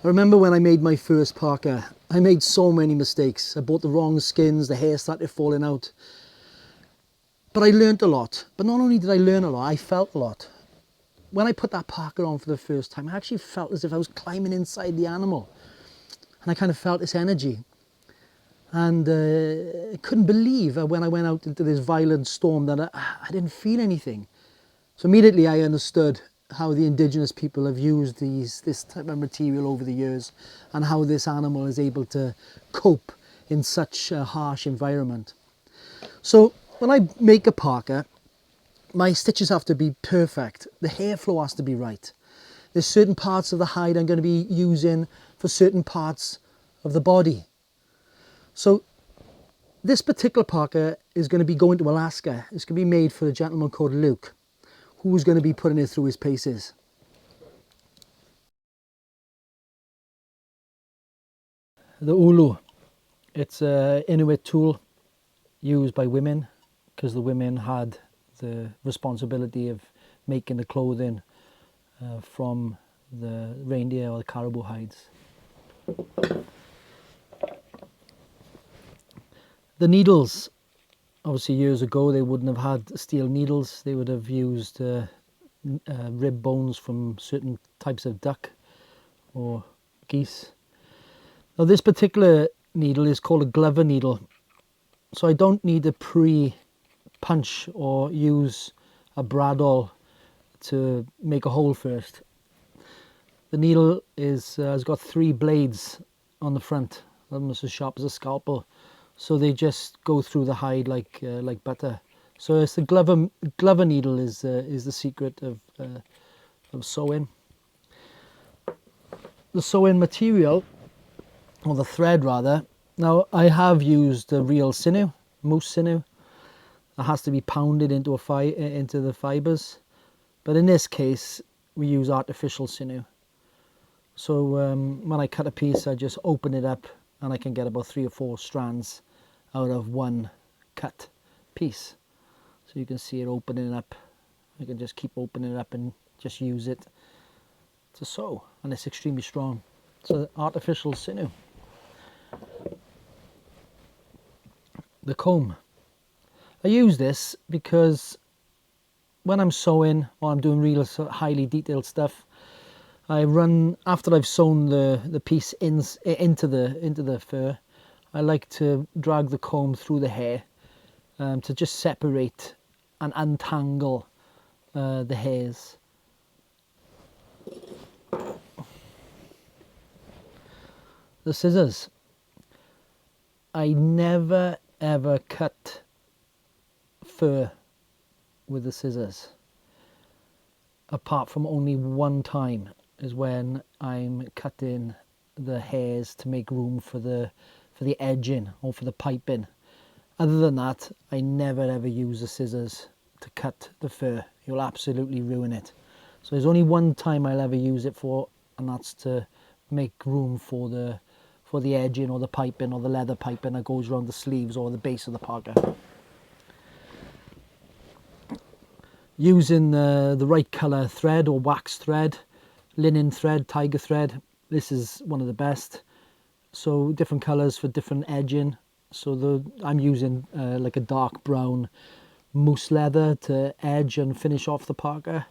I remember when I made my first parka, I made so many mistakes. I bought the wrong skins, the hair started falling out. But I learned a lot. But not only did I learn a lot, I felt a lot. When I put that parka on for the first time, I actually felt as if I was climbing inside the animal. And I kind of felt this energy. And I couldn't believe when I went out into this violent storm that I didn't feel anything. So immediately I understood how the indigenous people have used this type of material over the years and how this animal is able to cope in such a harsh environment. So when I make a parka, my stitches have to be perfect. The hair flow has to be right. There's certain parts of the hide I'm going to be using for certain parts of the body. So this particular parka is going to be going to Alaska. It's going to be made for a gentleman called Luke, who's going to be putting it through his paces. The ulu, it's an Inuit tool used by women because the women had the responsibility of making the clothing from the reindeer or the caribou hides. The needles, obviously years ago they wouldn't have had steel needles, they would have used rib bones from certain types of duck or geese. Now this particular needle is called a glover needle, so I don't need to pre-punch or use a bradawl to make a hole first. The needle has got 3 blades on the front, almost as sharp as a scalpel, so they just go through the hide like butter. So it's the glover needle is the secret of sewing. The sewing material, or the thread rather. Now I have used real sinew, moose sinew. It has to be pounded into the fibres, but in this case we use artificial sinew. So when I cut a piece, I just open it up and I can get about 3 or 4 strands out of one cut piece. So you can see it opening up. I can just keep opening it up and just use it to sew, and it's extremely strong. So artificial sinew. The comb. I use this because when I'm sewing or I'm doing real highly detailed stuff, I run, after I've sewn the piece into the fur, I like to drag the comb through the hair to just separate and untangle the hairs. The scissors. I never ever cut fur with the scissors, apart from only one time, is when I'm cutting the hairs to make room for the edging or for the piping. Other than that, I never ever use the scissors to cut the fur. You'll absolutely ruin it. So there's only one time I'll ever use it for, and that's to make room for the edging or the piping or the leather piping that goes around the sleeves or the base of the parka. Using the right colour thread or wax thread, linen thread, tiger thread, this is one of the best. So different colours for different edging. So I'm using like a dark brown moose leather to edge and finish off the parka.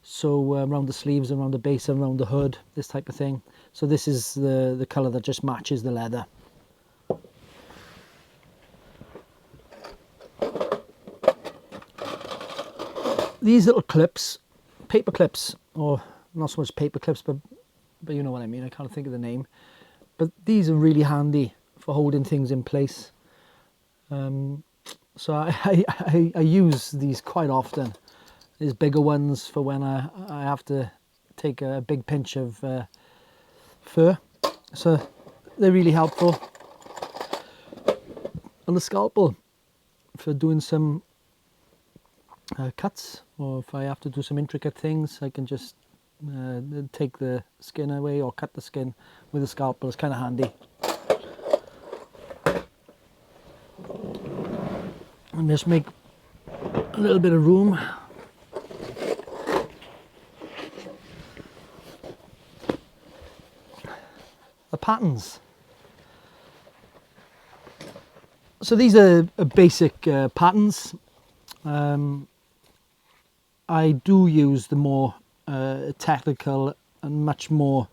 So around the sleeves, around the base, around the hood, this type of thing. So this is the colour that just matches the leather. These little clips, paper clips, or not so much paper clips, but you know what I mean, I can't think of the name. But these are really handy for holding things in place. So I use these quite often. These bigger ones for when I have to take a big pinch of fur. So they're really helpful. And the scalpel for doing some cuts, or if I have to do some intricate things, I can just take the skin away or cut the skin with a scalpel. It's kind of handy. And just make a little bit of room. The patterns. So these are basic patterns. I do use the more technical and much more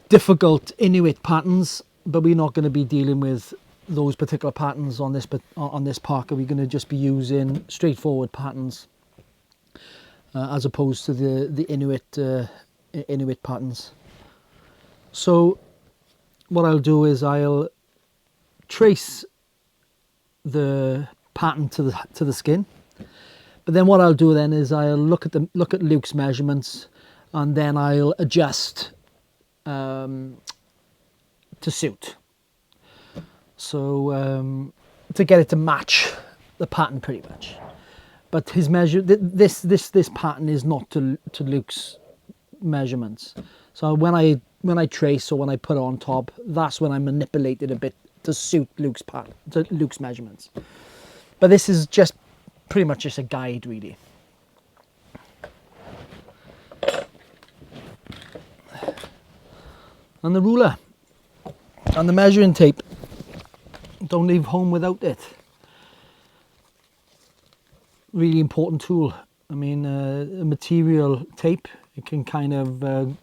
difficult Inuit patterns, but we're not going to be dealing with those particular patterns on this parka. We're going to just be using straightforward patterns as opposed to the Inuit patterns. So what I'll do is I'll trace the pattern to the skin, but then what I'll do then is I'll look at Luke's measurements, and then I'll adjust to suit. So to get it to match the pattern pretty much. But his this pattern is not to Luke's measurements. So when I trace or when I put it on top, that's when I manipulate it a bit to suit Luke's measurements. But this is just pretty much just a guide, really. And the ruler and the measuring tape. Don't leave home without it. Really important tool. I mean, a material tape, it can kind of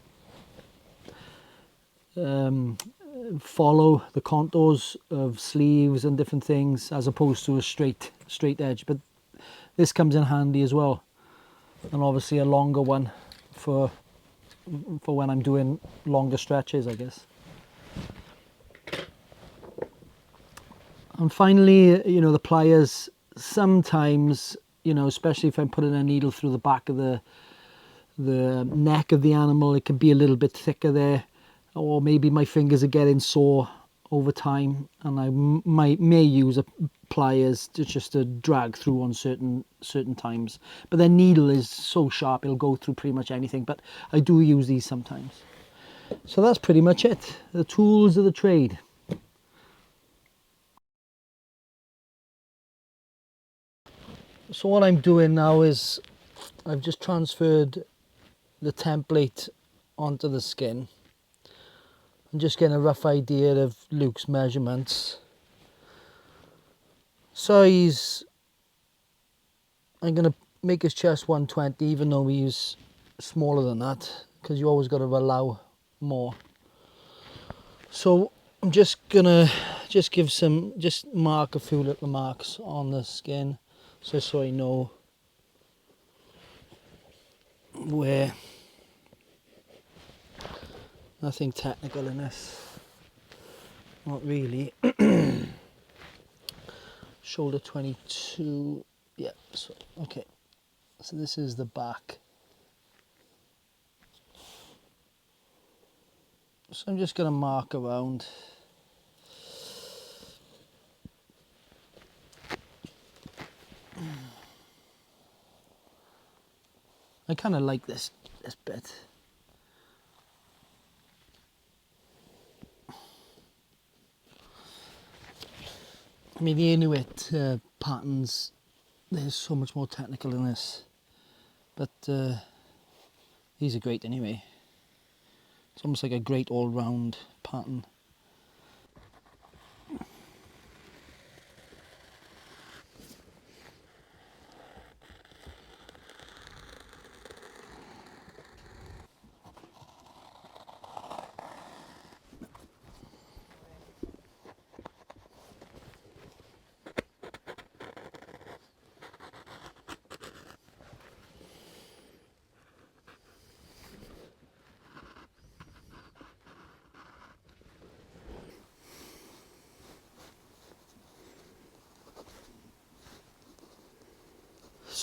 follow the contours of sleeves and different things, as opposed to a straight edge. But this comes in handy as well, and obviously a longer one for when I'm doing longer stretches, I guess. And finally, you know, the pliers. Sometimes, you know, especially if I'm putting a needle through the back of the neck of the animal, it can be a little bit thicker there, or maybe my fingers are getting sore over time, and I may use pliers to drag through on certain times. But their needle is so sharp it'll go through pretty much anything. But I do use these sometimes. So that's pretty much it. The tools of the trade. So what I'm doing now is I've just transferred the template onto the skin. I'm just getting a rough idea of Luke's measurements. Size, I'm going to make his chest 120, even though he's smaller than that, because you always got to allow more. So I'm just going to mark a few little marks on the skin, so I know where. Nothing technical in this, not really. Shoulder 22, yeah, so okay, so this is the back. So I'm just going to mark around. I kind of like this bit. I mean, the Inuit patterns, there's so much more technical in this, but these are great anyway. It's almost like a great all-round pattern.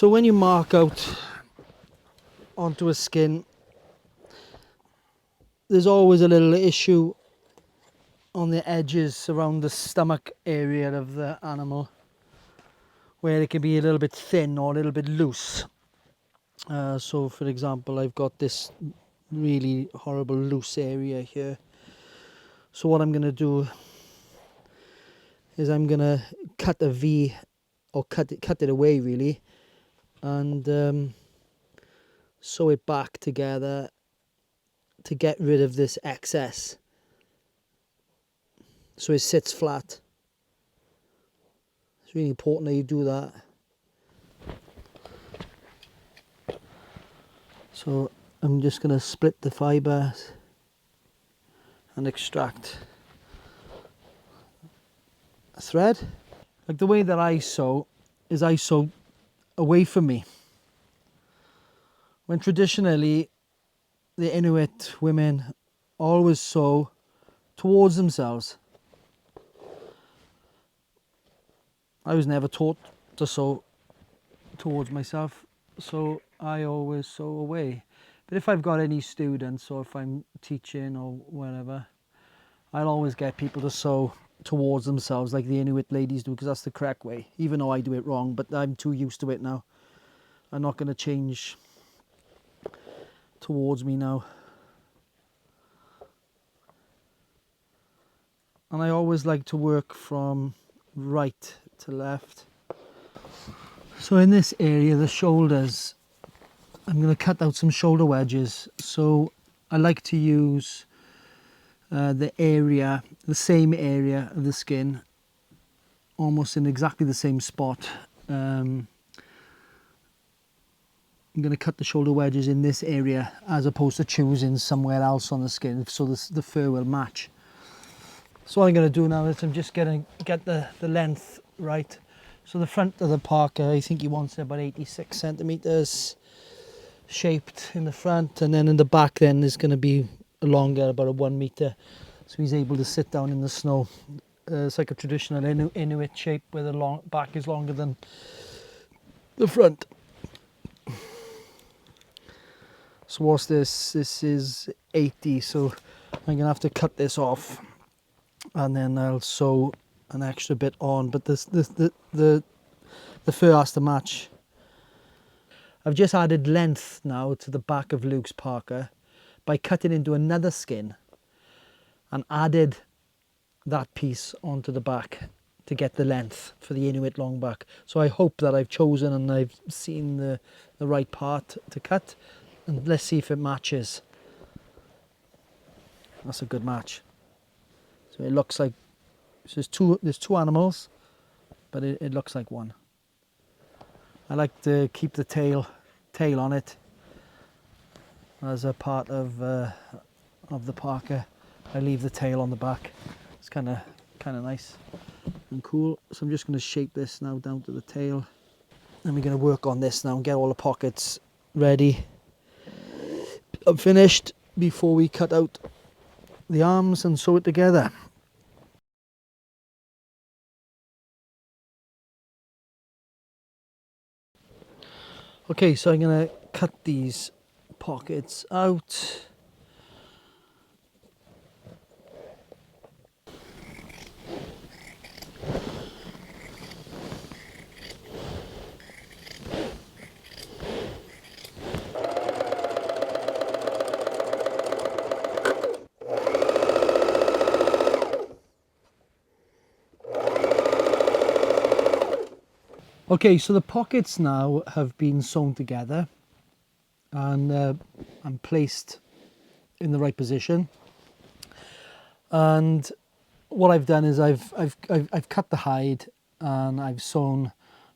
So when you mark out onto a skin, there's always a little issue on the edges around the stomach area of the animal, where it can be a little bit thin or a little bit loose. So for example, I've got this really horrible loose area here. So what I'm going to do is I'm going to cut a V, or cut it away really, and sew it back together to get rid of this excess, so it sits flat. It's really important that you do that. So I'm just going to split the fibres and extract a thread. Like the way that I sew is I sew away from me. When traditionally the Inuit women always sew towards themselves. I was never taught to sew towards myself, so I always sew away. But if I've got any students, or if I'm teaching or whatever, I'll always get people to sew towards themselves like the Inuit ladies do, because that's the correct way, even though I do it wrong, but I'm too used to it now. I'm not going to change towards me now. And I always like to work from right to left. So in this area, the shoulders, I'm going to cut out some shoulder wedges. So I like to use the same area of the skin, almost in exactly the same spot. I'm going to cut the shoulder wedges in this area, as opposed to choosing somewhere else on the skin, so the fur will match. So what I'm going to do now is I'm just going to get the length right. So the front of the Parka, I think he wants it about 86 centimeters shaped in the front, and then in the back then is going to be longer, about a 1 meter, so he's able to sit down in the snow. It's like a traditional Inuit shape, where the back is longer than the front. So what's this? This is 80, so I'm gonna have to cut this off, and then I'll sew an extra bit on, but the fur has to match. I've just added length now to the back of Luke's Parka by cutting into another skin and added that piece onto the back to get the length for the Inuit longback. So I hope that I've chosen and I've seen the right part to cut, and let's see if it matches. That's a good match. So it looks like, so there's two animals, but it looks like one. I like to keep the tail on it as a part of the Parka. I leave the tail on the back. It's kind of nice and cool. So I'm just going to shape this now down to the tail, and we're going to work on this now and get all the pockets ready. I'm finished before we cut out the arms and sew it together. Okay, so I'm going to cut these pockets out. Okay, so the pockets now have been sewn together and placed in the right position. And what I've done is I've cut the hide, and I've sewn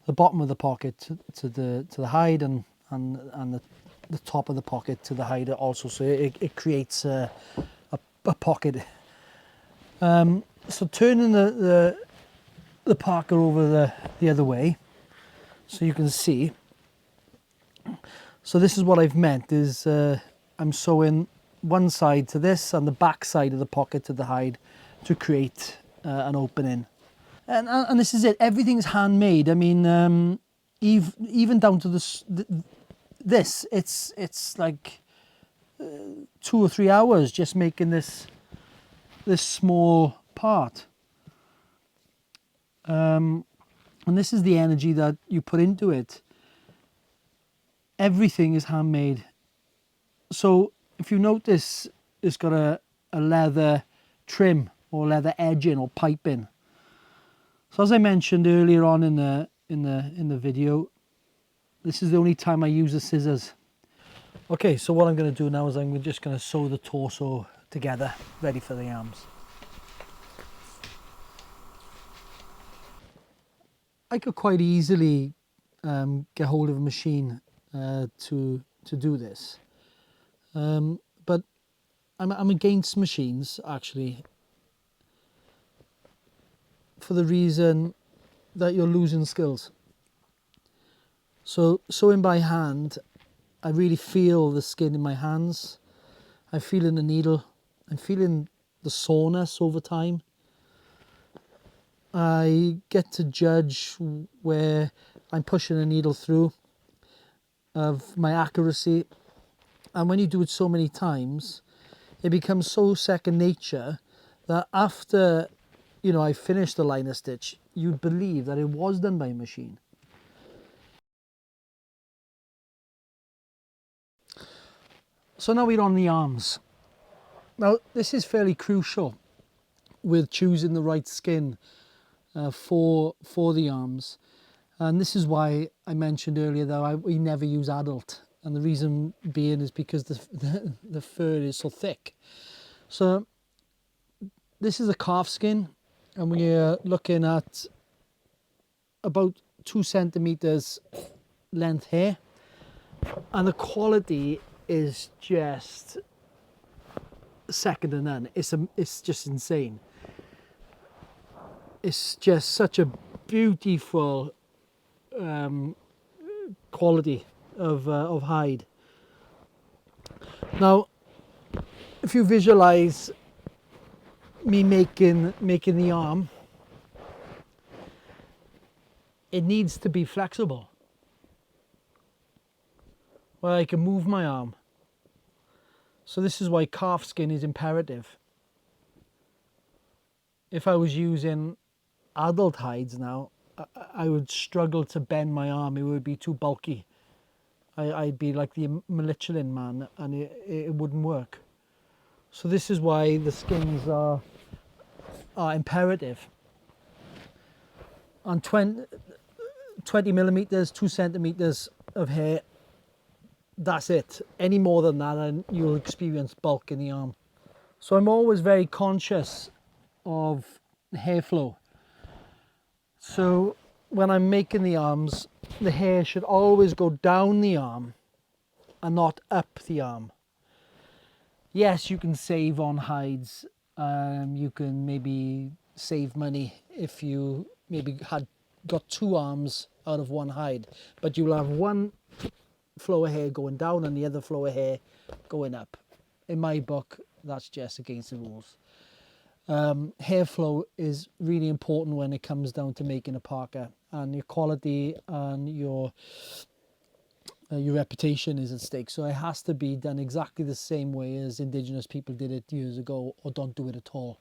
the bottom of the pocket to the hide, and the top of the pocket to the hide also, so it creates a pocket. So turning the Parka over the other way, so you can see. So this is what I've meant, is I'm sewing one side to this and the back side of the pocket to the hide to create an opening. And this is it. Everything's handmade. I mean, even down to this, it's like 2 or 3 hours just making this small part. And this is the energy that you put into it. Everything is handmade. So if you notice, it's got a leather trim or leather edging or piping. So as I mentioned earlier on in the video, this is the only time I use the scissors. Okay, so what I'm going to do now is I'm just going to sew the torso together, ready for the arms. I could quite easily get hold of a machine to do this, but I'm against machines, actually, for the reason that you're losing skills. So sewing by hand, I really feel the skin in my hands. I'm feeling the needle. I'm feeling the soreness over time. I get to judge where I'm pushing a needle through, of my accuracy. And when you do it so many times, it becomes so second nature that after, you know, I finish the liner stitch, you'd believe that it was done by a machine. So now we're on the arms. Now this is fairly crucial with choosing the right skin for the arms, and this is why I mentioned earlier that we never use adult, and the reason being is because the fur is so thick. So this is a calf skin, and we're looking at about 2 centimeters length hair, and the quality is just second to none. It's just insane. It's just such a beautiful quality of hide. Now, if you visualize me making the arm, it needs to be flexible, where I can move my arm. So this is why calf skin is imperative. If I was using adult hides now, I would struggle to bend my arm. It would be too bulky. I'd be like the Michelin man, and it wouldn't work. So this is why the skins are imperative. On 20 millimeters, 2 centimeters of hair, that's it. Any more than that and you'll experience bulk in the arm. So I'm always very conscious of hair flow. So when I'm making the arms, the hair should always go down the arm and not up the arm. Yes, you can save on hides. You can maybe save money if you maybe got 2 arms out of 1 hide, but you'll have 1 flow of hair going down and the other flow of hair going up. In my book, that's just against the rules. Hair flow is really important when it comes down to making a parka, and your quality and your reputation is at stake. So it has to be done exactly the same way as indigenous people did it years ago, or don't do it at all.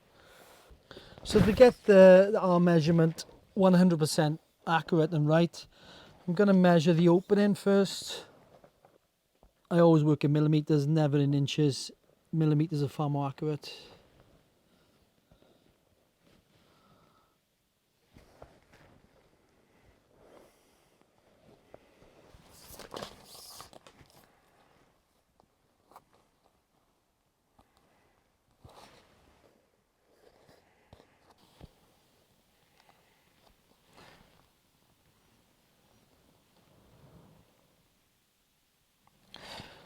So to get the arm measurement 100% accurate and right, I'm going to measure the opening first. I always work in millimeters, never in inches. Millimeters are far more accurate.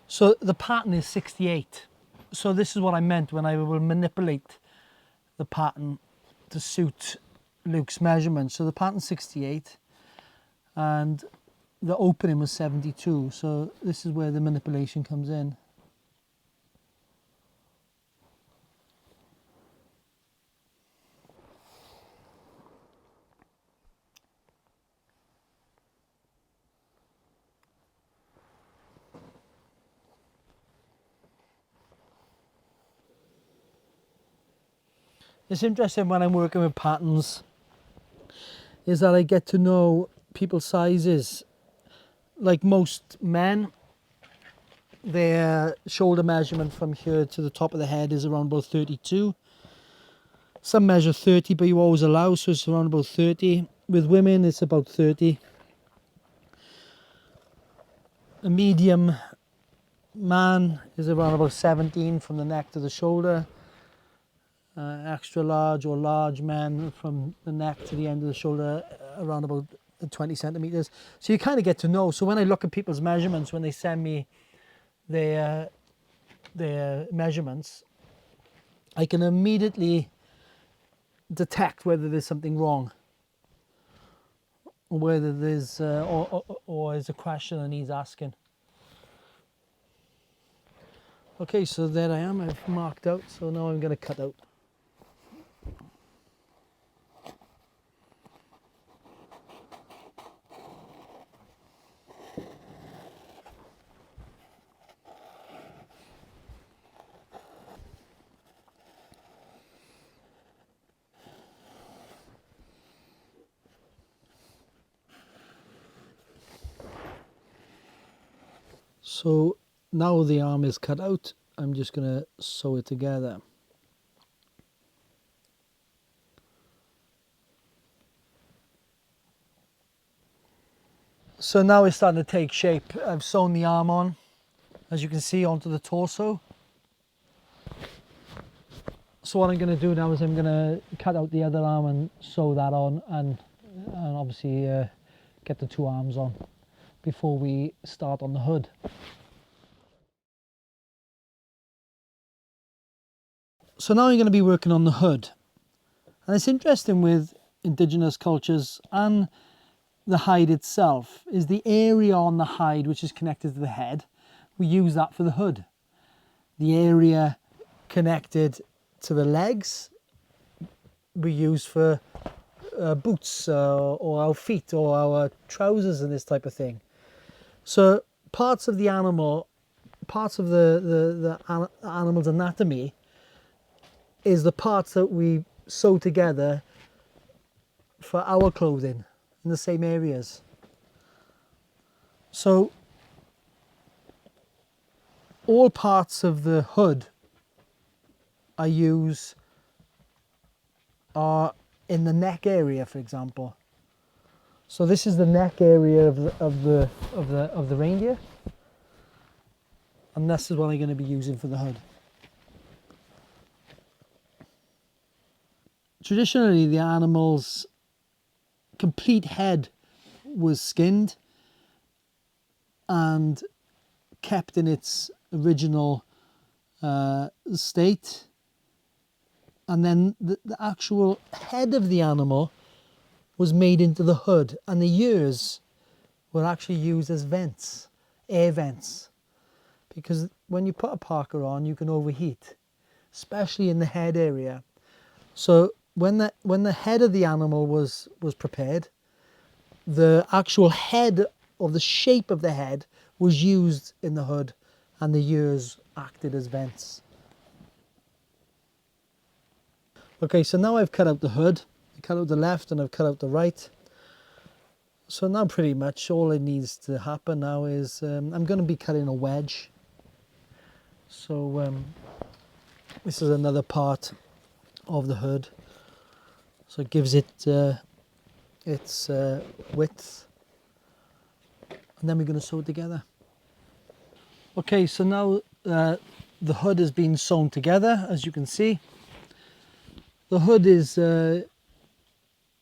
So the pattern is 68. So this is what I meant when I will manipulate the pattern to suit Luke's measurement. So the pattern's 68 and the opening was 72. So this is where the manipulation comes in. It's interesting when I'm working with patterns is that I get to know people's sizes. Like most men, their shoulder measurement from here to the top of the head is around about 32. Some measure 30, but you always allow, so it's around about 30. With women, it's about 30. A medium man is around about 17 from the neck to the shoulder. Extra large or large men from the neck to the end of the shoulder, around about 20 centimeters. So you kind of get to know. So when I look at people's measurements, when they send me their measurements, I can immediately detect whether there's something wrong, or whether there's or is a question that needs asking. Okay, so there I am. I've marked out. So now I'm going to cut out. So now the arm is cut out, I'm just going to sew it together. So now it's starting to take shape. I've sewn the arm on, as you can see, onto the torso. So what I'm going to do now is I'm going to cut out the other arm and sew that on, and obviously get the two arms on before we start on the hood. So now I'm going to be working on the hood. And it's interesting with indigenous cultures and the hide itself is the area on the hide which is connected to the head. We use that for the hood. The area connected to the legs we use for boots or our feet or our trousers and this type of thing. So parts of the animal, parts of the animal's anatomy is the parts that we sew together for our clothing in the same areas. So all parts of the hood I use are in the neck area, for example. So this is the neck area of the reindeer, and this is what I'm going to be using for the hood. Traditionally, the animal's complete head was skinned and kept in its original state, and then the actual head of the animal was made into the hood, and the ears were actually used as vents, air vents, because when you put a parka on you can overheat, especially in the head area. So when the head of the animal was prepared, the actual head, or the shape of the head, was used in the hood, and the ears acted as vents. Okay, so now I've cut out the hood. I cut out the left and I've cut out the right. So now pretty much all it needs to happen now is I'm going to be cutting a wedge. So this is another part of the hood. So it gives it its width, and then we're going to sew it together. Okay, so now the hood has been sewn together, as you can see. The hood is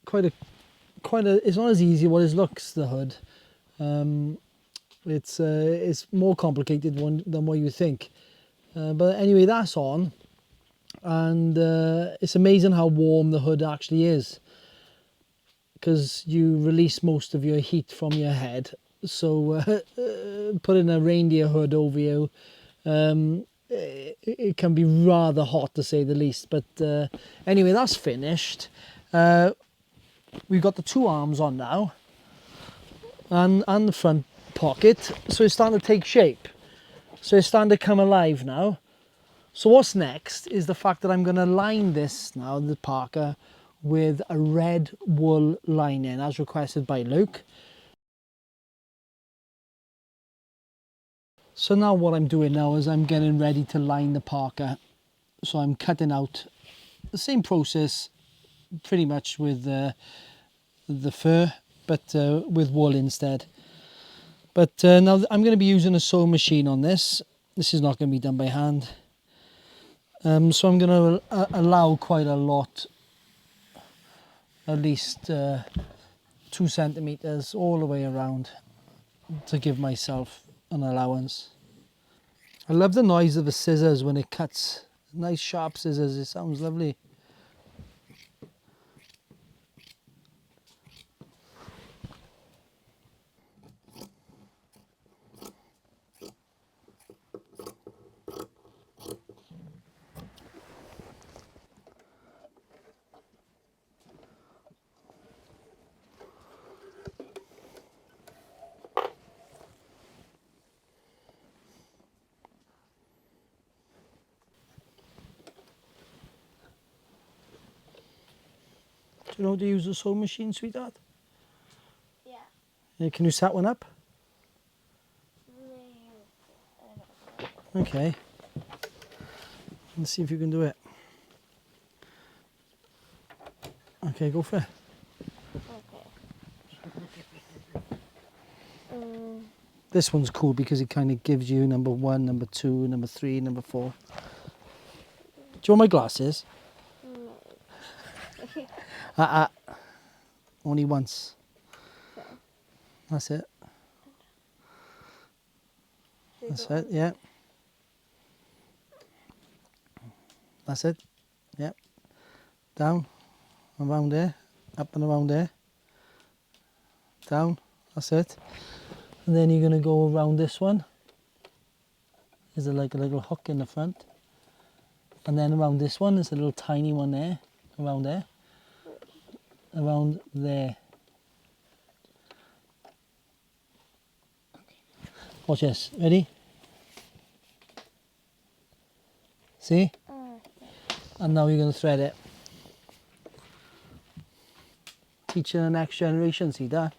quite a. It's not as easy what it looks. The hood, it's more complicated than what you think. But anyway, that's on. And it's amazing how warm the hood actually is, because you release most of your heat from your head. So putting a reindeer hood over you, it can be rather hot, to say the least. But anyway, that's finished. We've got the two arms on now, and the front pocket, so it's starting to take shape. So it's starting to come alive now. So what's next is the fact that I'm going to line this now, the parka, with a red wool lining as requested by Luke. So now what I'm doing now is I'm getting ready to line the parka. So I'm cutting out the same process pretty much with the fur, but with wool instead. But now I'm going to be using a sewing machine on this. This is not going to be done by hand. So I'm going to allow quite a lot, at least 2 centimeters all the way around, to give myself an allowance. I love the noise of the scissors when it cuts. Nice sharp scissors, it sounds lovely. Do you know how to use a sewing machine, sweetheart? Yeah. Yeah, can you set one up? Okay. Let's see if you can do it. Okay, go for it. Okay. This one's cool because it kind of gives you number 1, number 2, number 3, number 4. Do you want my glasses? No. Only once. Okay. That's it. So That's it, yeah. That's it. Yep. Down, around there, up and around there. Down, that's it. And then you're going to go around this one. There's like a little hook in the front. And then around this one, there's a little tiny one there, around there. Around there. Watch this, ready? See? And now you're going to thread it. Teaching the next generation, see that?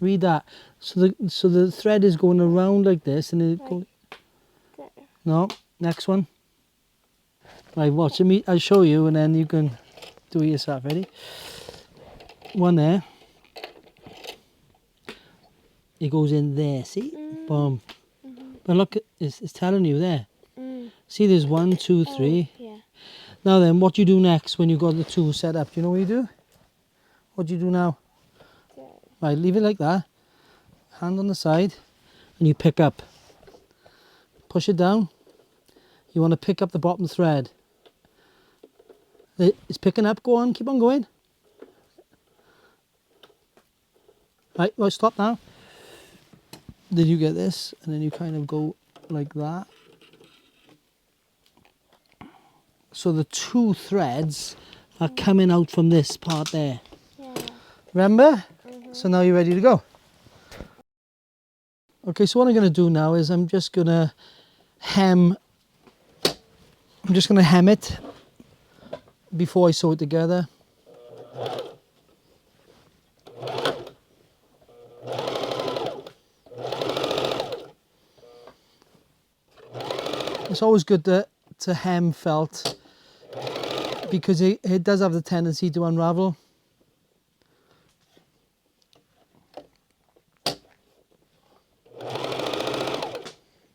Read that. So the thread is going around like this, and it goes. There. No, next one. Right, watch me. I'll show you, and then you can do it yourself. Ready? One there. It goes in there. See? Boom. But look, it's telling you there. See, there's 1, 2, 3. Oh, yeah. Now then, what do you do next when you've got the 2 set up? Do you know what you do? What do you do now? There. Right, leave it like that. Hand on the side, and you pick up. Push it down. You want to pick up the bottom thread. It's picking up. Go on, keep on going. Right, well, stop now. Then you get this, and then you kind of go like that. So the 2 threads are coming out from this part there. Yeah. Remember? So now you're ready to go. Okay, so what I'm going to do now is I'm just going to hem it before I sew it together. It's always good to hem felt because it does have the tendency to unravel.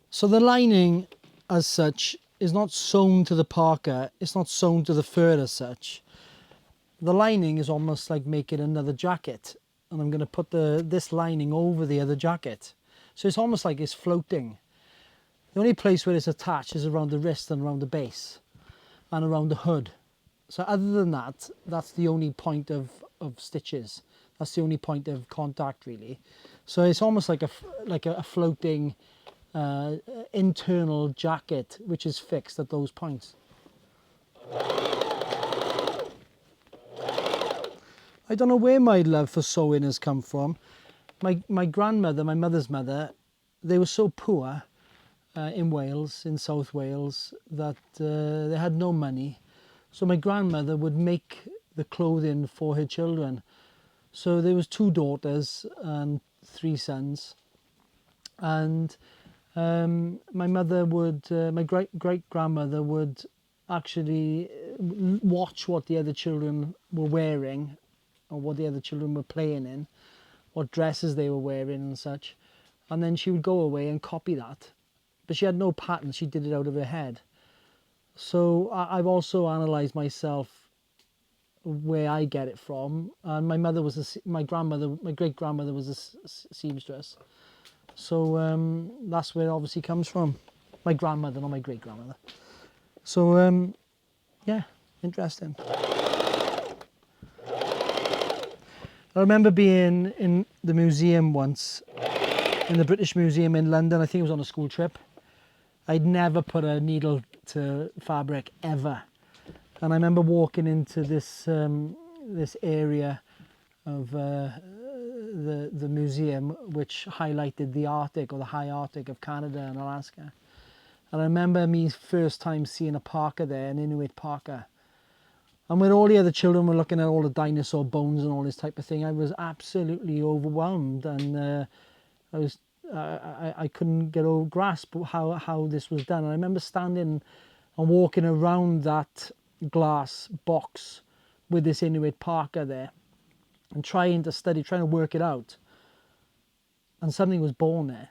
So the lining as such is not sewn to the parka, it's not sewn to the fur as such. The lining is almost like making another jacket, and I'm going to put this lining over the other jacket. So it's almost like it's floating. The only place where it's attached is around the wrist and around the base and around the hood. So other than that, that's the only point of stitches. That's the only point of contact really. So it's almost like a floating internal jacket which is fixed at those points. I don't know where my love for sewing has come from. My grandmother, my mother's mother, they were so poor in Wales, in South Wales, that they had no money. So my grandmother would make the clothing for her children. So there was 2 daughters and 3 sons. And my mother would, my great grandmother would actually watch what the other children were wearing, or what the other children were playing in, what dresses they were wearing and such. And then she would go away and copy that. But she had no pattern, she did it out of her head. So I've also analysed myself where I get it from. And my mother was, my great grandmother was a seamstress. So that's where it obviously comes from. My grandmother, not my great grandmother. So yeah, interesting. I remember being in the museum once, in the British Museum in London. I think it was on a school trip. I'd never put a needle to fabric ever. And I remember walking into this this area of the museum, which highlighted the Arctic, or the high Arctic of Canada and Alaska. And I remember me first time seeing a parka there, an Inuit parka. And when all the other children were looking at all the dinosaur bones and all this type of thing, I was absolutely overwhelmed, and I couldn't get a grasp how this was done. And I remember standing and walking around that glass box with this Inuit parka there and trying to study, trying to work it out. And something was born there,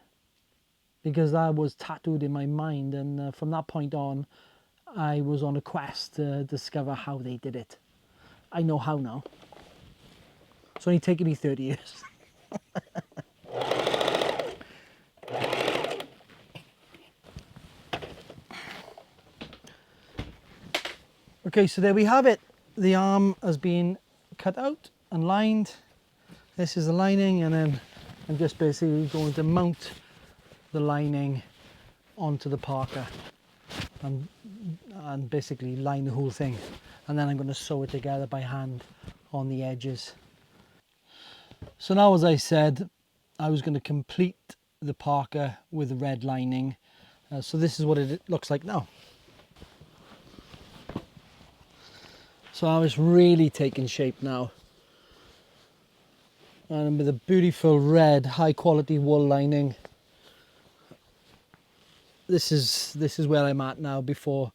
because that was tattooed in my mind. And from that point on, I was on a quest to discover how they did it. I know how now. It's only taken me 30 years. Okay, so there we have it. The arm has been cut out and lined. This is the lining, and then I'm just basically going to mount the lining onto the parka and basically line the whole thing. And then I'm going to sew it together by hand on the edges. So now, as I said, I was going to complete the parka with the red lining. So this is what it looks like now. So it's really taking shape now. And with a beautiful red, high quality wool lining. This is where I'm at now before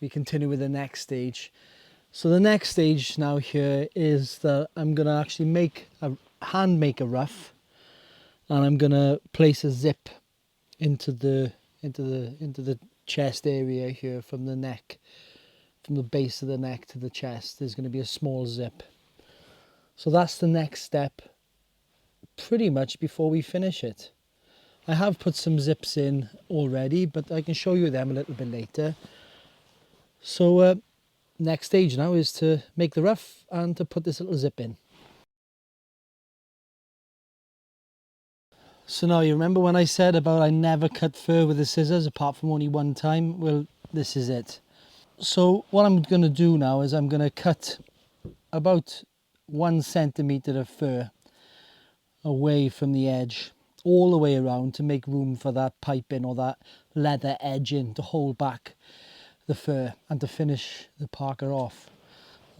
we continue with the next stage. So the next stage now here is that I'm going to actually hand make a ruff, and I'm going to place a zip into the chest area here, from the neck, from the base of the neck to the chest. There's going to be a small zip. So that's the next step, pretty much before we finish it. I have put some zips in already, but I can show you them a little bit later. So next stage now is to make the ruff and to put this little zip in. So now, you remember when I said about I never cut fur with the scissors apart from only one time? Well, this is it. So what I'm going to do now is I'm going to cut about 1 centimetre of fur away from the edge, all the way around, to make room for that piping or that leather edging to hold back the fur and to finish the parka off.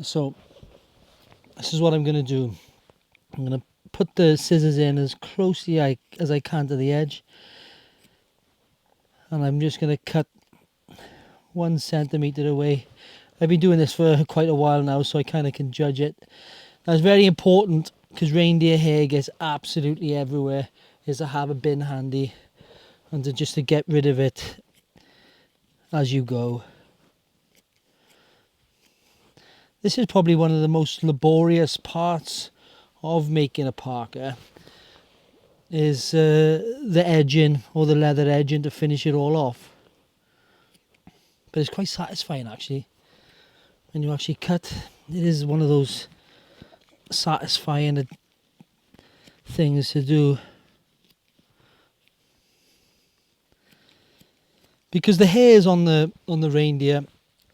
So this is what I'm going to do. I'm going to put the scissors in as closely as I can to the edge, and I'm just going to cut 1 centimetre away. I've been doing this for quite a while now, so I kind of can judge it. That's very important, because reindeer hair gets absolutely everywhere, is to have a bin handy and to get rid of it as you go. This is probably one of the most laborious parts of making a parka, is the edging, or the leather edging, to finish it all off. But it's quite satisfying actually when you actually cut. It is one of those satisfying things to do, because the hairs on the reindeer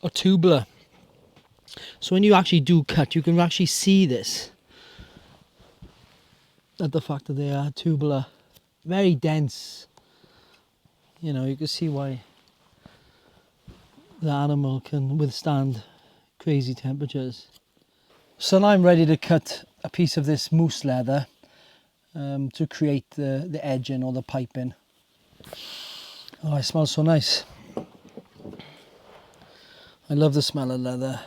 are tubular. So when you actually do cut, you can actually see this, at the fact that they are tubular, very dense, You know, you can see why the animal can withstand crazy temperatures. So now I'm ready to cut a piece of this moose leather to create the edging or the piping. Oh, it smells so nice. I love the smell of leather.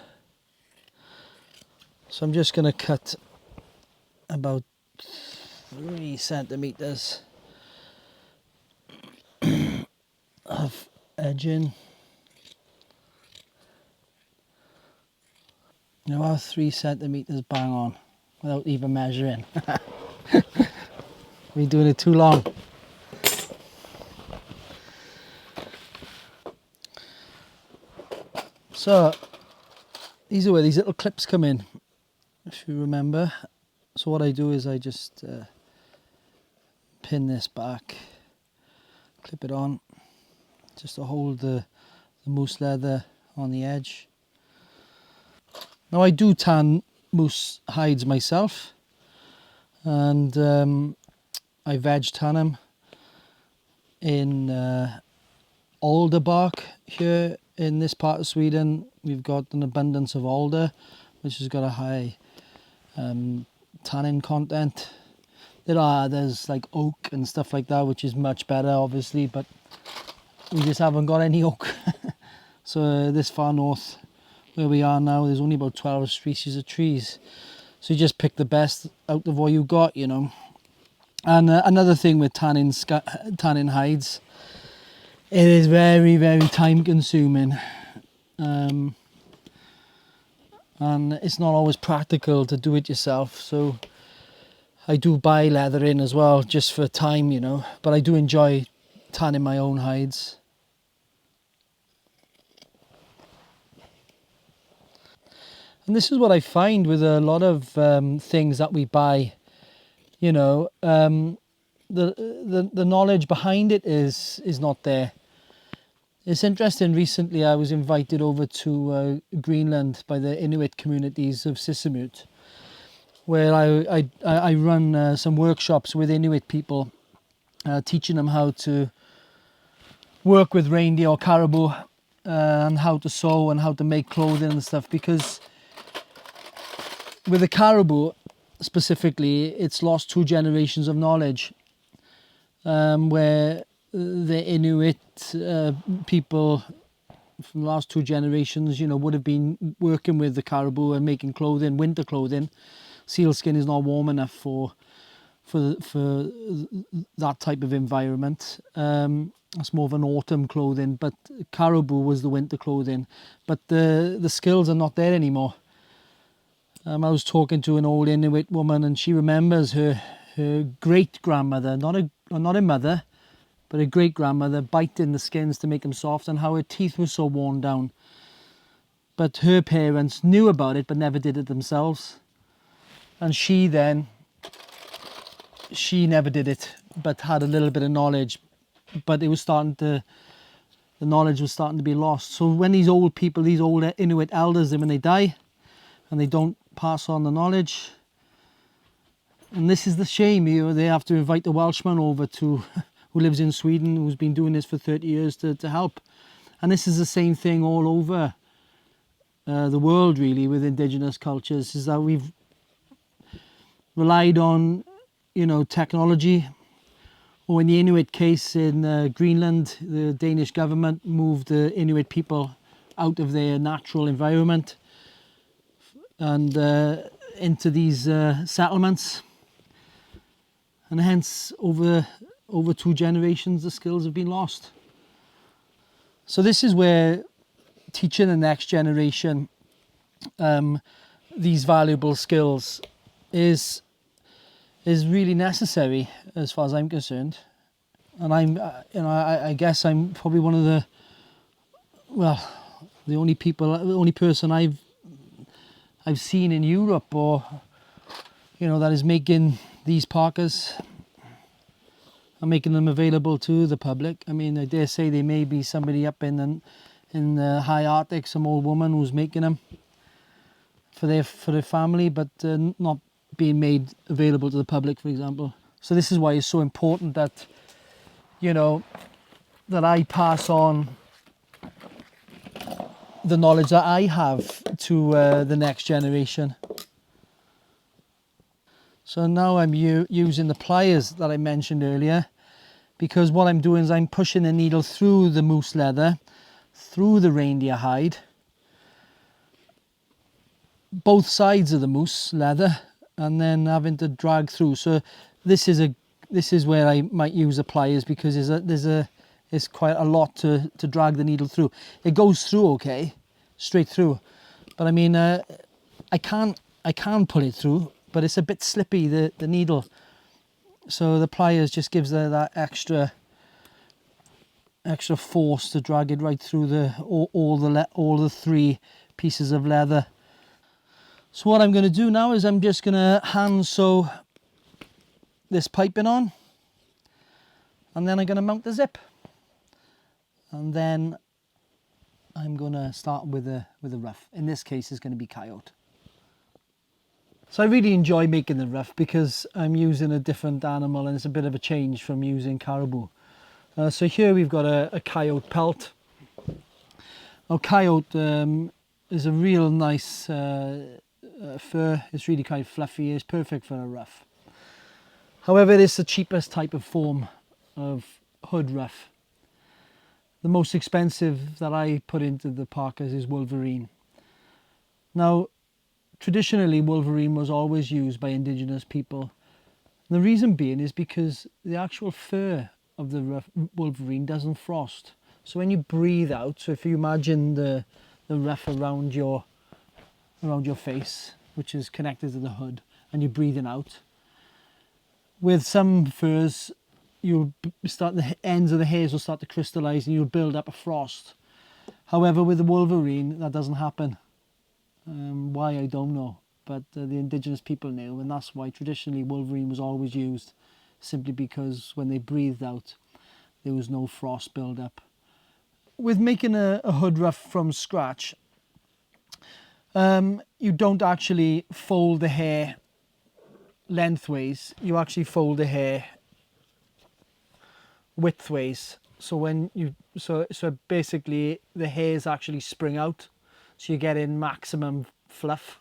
So I'm just going to cut about 3 centimeters of edging. Now about 3 centimeters bang on without even measuring. We're doing it too long. So these are where these little clips come in, if you remember. So what I do is I just pin this back, clip it on, just to hold the moose leather on the edge. Now I do tan moose hides myself, and I veg tan them in alder bark. Here in this part of Sweden we've got an abundance of alder, which has got a high tannin content. There are others like oak and stuff like that, which is much better obviously, but we just haven't got any oak. So this far north where we are now, there's only about 12 species of trees, so you just pick the best out of what you got, you know. And another thing with tanning hides, it is very, very time consuming, and it's not always practical to do it yourself. So I do buy leather in as well, just for time, you know, but I do enjoy tanning my own hides. And this is what I find with a lot of things that we buy, you know, the knowledge behind it is not there. It's interesting, recently I was invited over to Greenland by the Inuit communities of Sissamute, where I run some workshops with Inuit people, teaching them how to work with reindeer or caribou, and how to sew and how to make clothing and stuff, because with the caribou specifically, it's lost 2 generations of knowledge, where the Inuit people from the last 2 generations, you know, would have been working with the caribou and making clothing, winter clothing. Sealskin is not warm enough for that type of environment. It's more of an autumn clothing, but caribou was the winter clothing. But the skills are not there anymore. I was talking to an old Inuit woman, and she remembers her great-grandmother, not a mother, but a great-grandmother, biting the skins to make them soft, and how her teeth were so worn down. But her parents knew about it, but never did it themselves. And she never did it, but had a little bit of knowledge. But it was the knowledge was starting to be lost. So when these old people, these old Inuit elders, when they die, and they don't pass on the knowledge, and this is the shame, you know, they have to invite the Welshman over who lives in Sweden, who's been doing this for 30 years to help. And this is the same thing all over the world, really, with indigenous cultures, is that we've relied on, you know, technology. Or in the Inuit case in Greenland, the Danish government moved the Inuit people out of their natural environment and into these settlements, and hence over 2 generations the skills have been lost. So this is where teaching the next generation these valuable skills is really necessary, as far as I'm concerned. And I guess I'm probably one of the only person I've seen in Europe, or, you know, that is making these parkas and making them available to the public. I mean, I dare say there may be somebody up in the high Arctic, some old woman who's making them for their family, but not being made available to the public, for example. So this is why it's so important that, you know, that I pass on the knowledge that I have to the next generation. So now I'm using the pliers that I mentioned earlier, because what I'm doing is I'm pushing the needle through the moose leather, through the reindeer hide, both sides of the moose leather, and then having to drag through. So this is where I might use the pliers, because there's quite a lot to drag the needle through. It goes through okay, straight through, but I mean I can't pull it through, but it's a bit slippy, the needle. So the pliers just gives that extra force to drag it right through all the three pieces of leather. So what I'm going to do now is I'm just going to hand sew this piping on, and then I'm going to mount the zip, and then I'm going to start with a ruff. In this case, it's going to be coyote. So I really enjoy making the ruff because I'm using a different animal, and it's a bit of a change from using caribou. So here we've got a coyote pelt. Now coyote is a real nice fur. It's really kind of fluffy. It's perfect for a ruff. However, it's the cheapest type of form of hood ruff. The most expensive that I put into the Parkas is wolverine. Now, traditionally, wolverine was always used by indigenous people. The reason being is because the actual fur of the wolverine doesn't frost. So when you breathe out, so if you imagine the ruff around your face, which is connected to the hood, and you're breathing out, with some furs, you'll start, the ends of the hairs will start to crystallize and you'll build up a frost. However, with the wolverine, that doesn't happen. Why, I don't know, but the indigenous people knew, and that's why traditionally wolverine was always used, simply because when they breathed out, there was no frost build up. With making a hood ruff from scratch, you don't actually fold the hair lengthways, you actually fold the hair widthways. So when you so basically the hairs actually spring out, so you're getting maximum fluff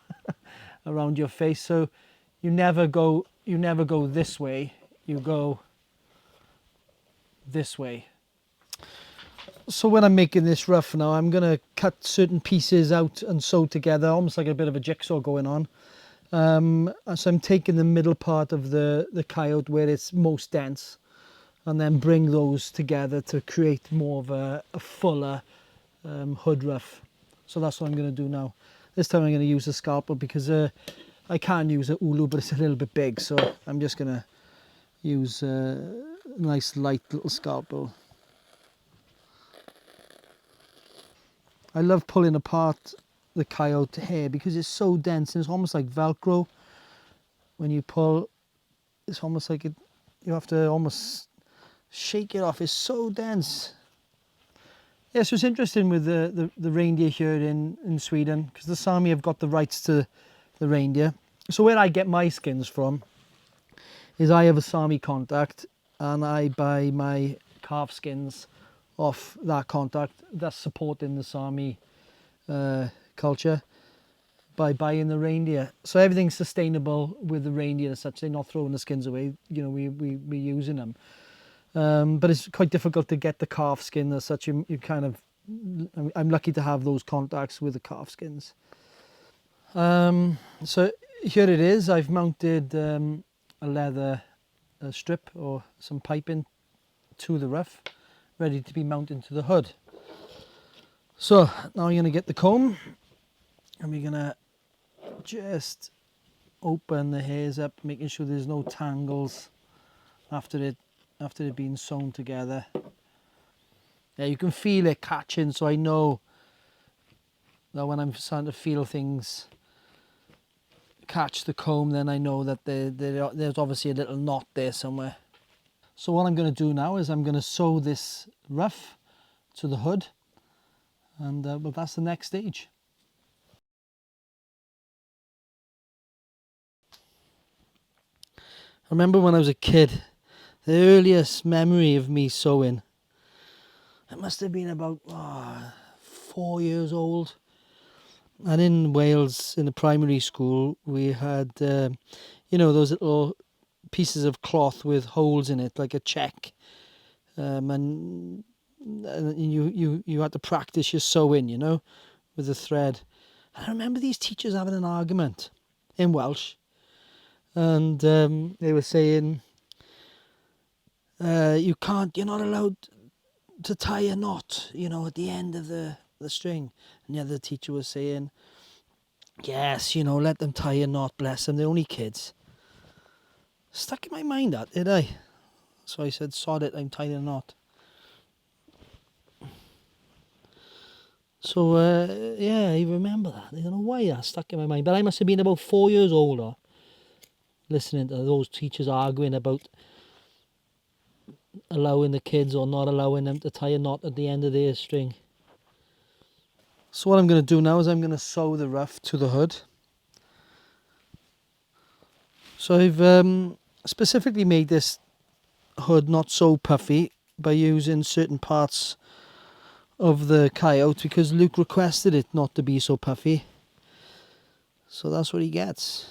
around your face. So you never go this way, you go this way. So when I'm making this ruff now, I'm going to cut certain pieces out and sew together, almost like a bit of a jigsaw going on. So I'm taking the middle part of the coyote where it's most dense, and then bring those together to create more of a fuller hood ruff. So that's what I'm going to do now. This time I'm going to use a scalpel, because I can use a ulu, but it's a little bit big, so I'm just going to use a nice light little scalpel. I love pulling apart the coyote hair because it's so dense, and it's almost like Velcro. When you pull, it's almost like you have to almost shake it off. It's so dense. Yeah, so it's interesting with the reindeer here in Sweden, because the Sami have got the rights to the reindeer. So where I get my skins from is I have a Sami contact, and I buy my calf skins off that contact that's supporting the Sami culture by buying the reindeer. So everything's sustainable with the reindeer as such. They're not throwing the skins away, you know, we're using them. But it's quite difficult to get the calf skin as such. You kind of, I'm lucky to have those contacts with the calf skins. So here it is. I've mounted a leather strip or some piping to the ruff, ready to be mounted to the hood. So now I'm going to get the comb, and we're going to just open the hairs up, making sure there's no tangles after it being sewn together. Yeah, you can feel it catching, so I know that when I'm starting to feel things catch the comb, then I know that there's obviously a little knot there somewhere. So what I'm going to do now is I'm going to sew this ruff to the hood, and well, that's the next stage. I remember when I was a kid, the earliest memory of me sewing I must have been about 4 years old. And in Wales, in the primary school, we had, those little pieces of cloth with holes in it, like a check. And you had to practice your sewing, with the thread. And I remember these teachers having an argument in Welsh. And they were saying, you're not allowed to tie a knot, at the end of the string. And the other teacher was saying, yes, let them tie a knot, bless them, they're only kids. Stuck in my mind that, did I? So I said, sod it, I'm tying a knot. So, I remember that. I don't know why that stuck in my mind. But I must have been about 4 years older, listening to those teachers arguing about allowing the kids or not allowing them to tie a knot at the end of their string. So what I'm going to do now is I'm going to sew the ruff to the hood. So I've specifically made this hood not so puffy by using certain parts of the coyote because Luke requested it not to be so puffy. So that's what he gets.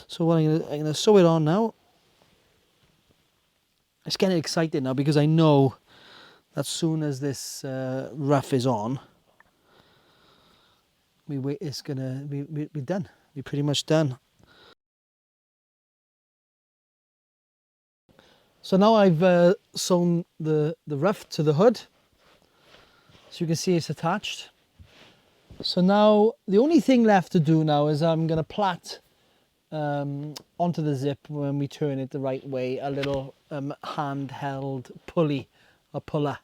So what I'm going to sew it on now. It's getting excited now because I know that as soon as this ruff is on, it's going to be done. Be pretty much done. So now I've sewn the ruff to the hood. So you can see it's attached. So now the only thing left to do now is I'm going to plait onto the zip when we turn it the right way a little handheld pulley or puller,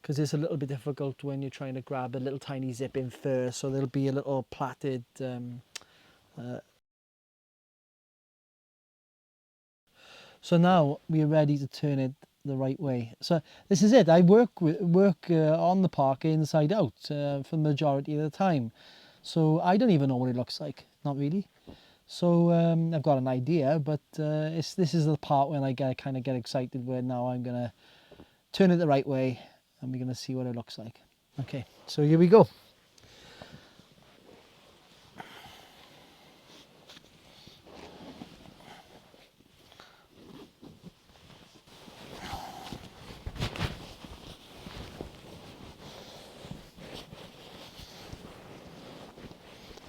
because it's a little bit difficult when you're trying to grab a little tiny zip in first. So there'll be a little plaited so now we're ready to turn it the right way. So this is it. I work on the Parka inside out for the majority of the time, so I don't even know what it looks like, not really. So I've got an idea, but this is the part when I kind of get excited, where now I'm gonna turn it the right way and we're gonna see what it looks like. Okay, so here we go.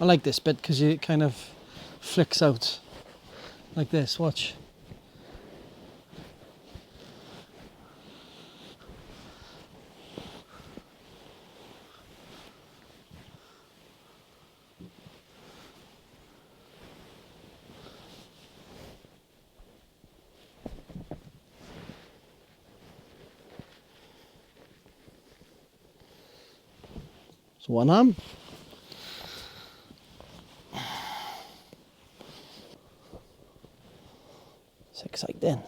I like this bit because it kind of flicks out like this, watch. So one arm. It's exciting.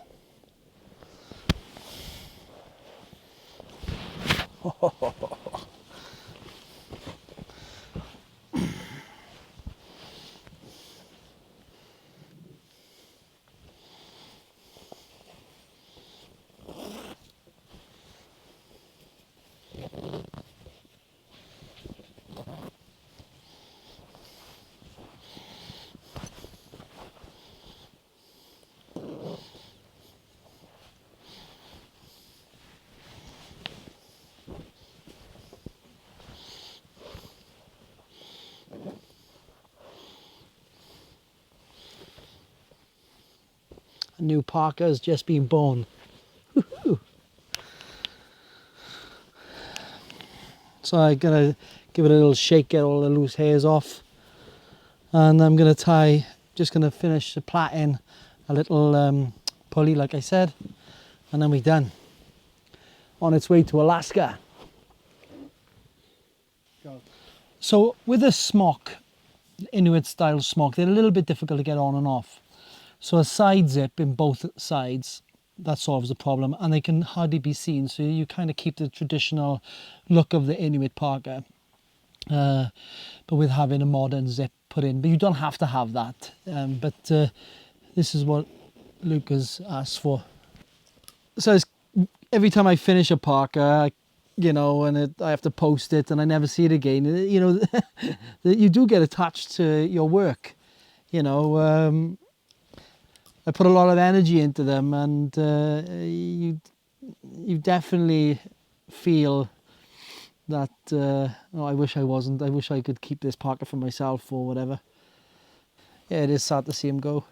A new Parka has just been born. So I'm gonna give it a little shake, get all the loose hairs off, and I'm gonna just gonna finish the plaiting a little pulley like I said, and then we're done. On its way to Alaska. Go. So with a smock, Inuit style smock, they're a little bit difficult to get on and off. So a side zip in both sides, that solves the problem, and they can hardly be seen, so you kind of keep the traditional look of the Inuit Parka, but with having a modern zip put in. But you don't have to have that, but this is what Luke has asked for. So every time I finish a parka, you know, and I have to post it and I never see it again, you know, you do get attached to your work, you know. I put a lot of energy into them, and you definitely feel that, oh, I wish I wasn't. I wish I could keep this parka for myself or whatever. Yeah, it is sad to see him go.